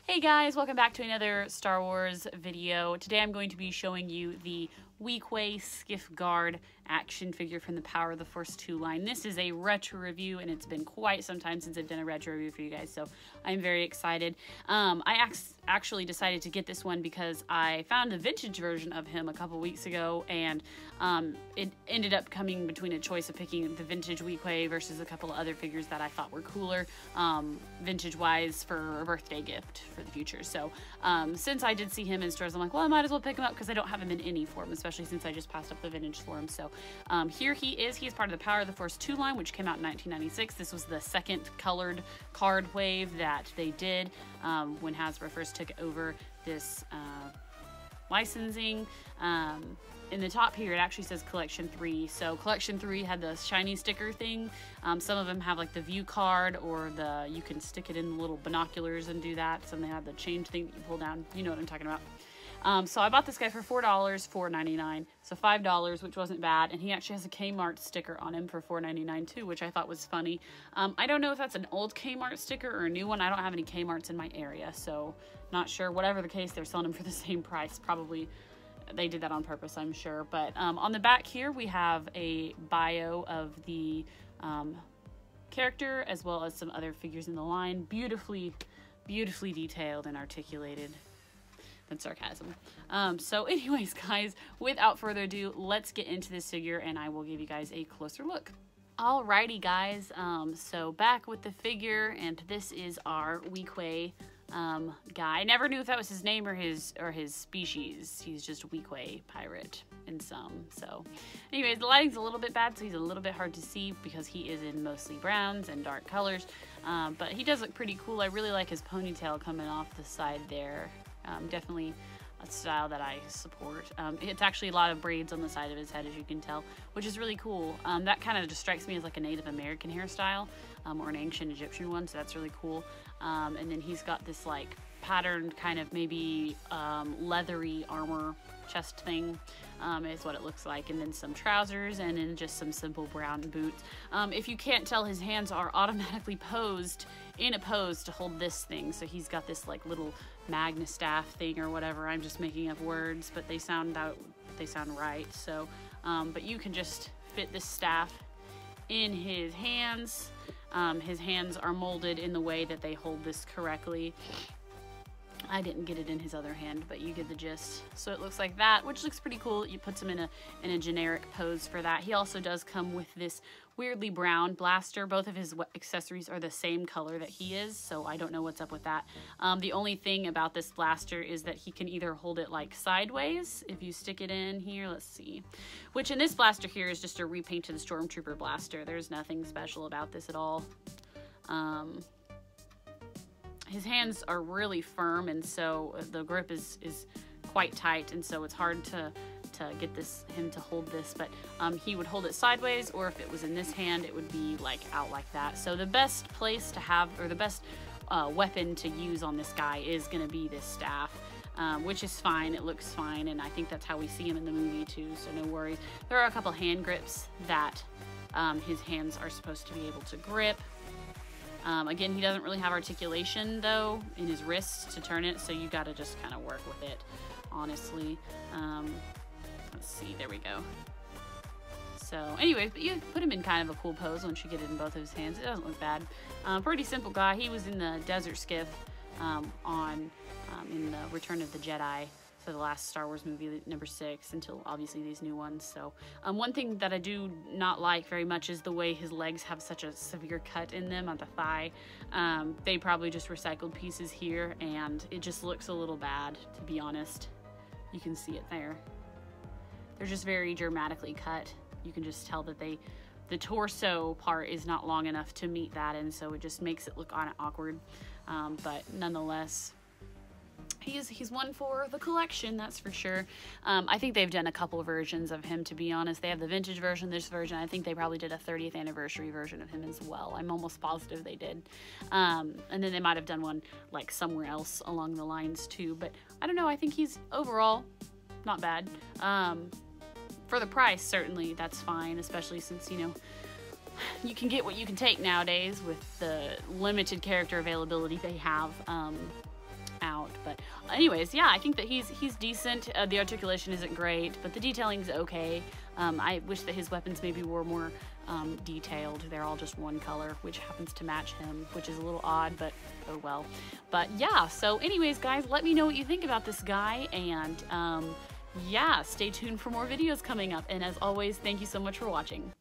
Hey guys, welcome back to another Star Wars video. Today I'm going to be showing you the Weequay Skiff Guard action figure from the Power of the Force 2 line. This is a retro review, and it's been quite some time since I've done a retro review for you guys, so I'm very excited. I actually decided to get this one because I found a vintage version of him a couple weeks ago, and it ended up coming between a choice of picking the vintage Weequay versus a couple of other figures that I thought were cooler, vintage-wise, for a birthday gift for the future. So since I did see him in stores, I'm like, well, I might as well pick him up because I don't have him in any form, especially since I just passed up the vintage for him. So here he is. He is part of the Power of the Force 2 line, which came out in 1996. This was the second colored card wave that they did when Hasbro first took over this licensing. In the top here, it actually says Collection 3. So Collection 3 had the shiny sticker thing. Some of them have like the view card, or you can stick it in the little binoculars and do that. Some they have the change thing that you pull down. You know what I'm talking about. So I bought this guy for $4, $4.99, so $5, which wasn't bad, and he actually has a Kmart sticker on him for $4.99 too, which I thought was funny. I don't know if that's an old Kmart sticker or a new one. I don't have any Kmarts in my area, so not sure. Whatever the case, they're selling them for the same price. Probably they did that on purpose, I'm sure. But on the back here, we have a bio of the character, as well as some other figures in the line. Beautifully detailed and articulated. That's sarcasm. So anyways, guys, without further ado, let's get into this figure and I will give you guys a closer look. Alrighty, guys, so back with the figure, and this is our Weequay guy. I never knew if that was his name or his species. He's just a Weequay pirate in some. So anyways, the lighting's a little bit bad, so he's a little bit hard to see because he is in mostly browns and dark colors, but he does look pretty cool. I really like his ponytail coming off the side there. Definitely a style that I support. It's actually a lot of braids on the side of his head, as you can tell, which is really cool. That kind of just strikes me as like a Native American hairstyle, or an ancient Egyptian one, so that's really cool. And then he's got this like patterned kind of maybe leathery armor chest thing, is what it looks like, and then some trousers, and then just some simple brown boots. If you can't tell, his hands are automatically posed in a pose to hold this thing, so he's got this like little magna staff thing or whatever. I'm just making up words, but they sound right. So but you can just fit this staff in his hands. His hands are molded in the way that they hold this correctly. I didn't get it in his other hand, but you get the gist. So it looks like that, which looks pretty cool. You put him in a generic pose for that. He also does come with this weirdly brown blaster. Both of his accessories are the same color that he is, so I don't know what's up with that. The only thing about this blaster is that he can either hold it like sideways if you stick it in here. Let's see. Which in this blaster here is just a repainted Stormtrooper blaster. There's nothing special about this at all. His hands are really firm, and so the grip is quite tight, and so it's hard to get him to hold this, but he would hold it sideways, or if it was in this hand, it would be like out like that. So the best place to have, or the best weapon to use on this guy is going to be this staff, which is fine. It looks fine, and I think that's how we see him in the movie too, so no worries. There are a couple hand grips that his hands are supposed to be able to grip. Again, he doesn't really have articulation though in his wrists to turn it, so you got to just kind of work with it, honestly. Let's see, there we go. So anyways, but you put him in kind of a cool pose once you get it in both of his hands. It doesn't look bad. Pretty simple guy. He was in the Desert Skiff in the Return of the Jedi, for the last Star Wars movie, number 6, until obviously these new ones. So one thing that I do not like very much is the way his legs have such a severe cut in them on the thigh. They probably just recycled pieces here, and it just looks a little bad, to be honest. You can see it there. They're just very dramatically cut. You can just tell that the torso part is not long enough to meet that, and so it just makes it look awkward. But nonetheless, he's one for the collection, that's for sure. I think they've done a couple versions of him, to be honest. They have the vintage version, this version. I think they probably did a 30th anniversary version of him as well. I'm almost positive they did. And then they might have done one like somewhere else along the lines too, but I don't know. I think he's overall not bad. For the price, certainly that's fine, especially since, you know, you can get what you can take nowadays with the limited character availability they have But anyways, yeah, I think that he's decent. The articulation isn't great, but the detailing's okay. I wish that his weapons maybe were more detailed. They're all just one color, which happens to match him, which is a little odd, but oh well. But yeah, so anyways, guys, let me know what you think about this guy, and yeah, stay tuned for more videos coming up. And as always, thank you so much for watching.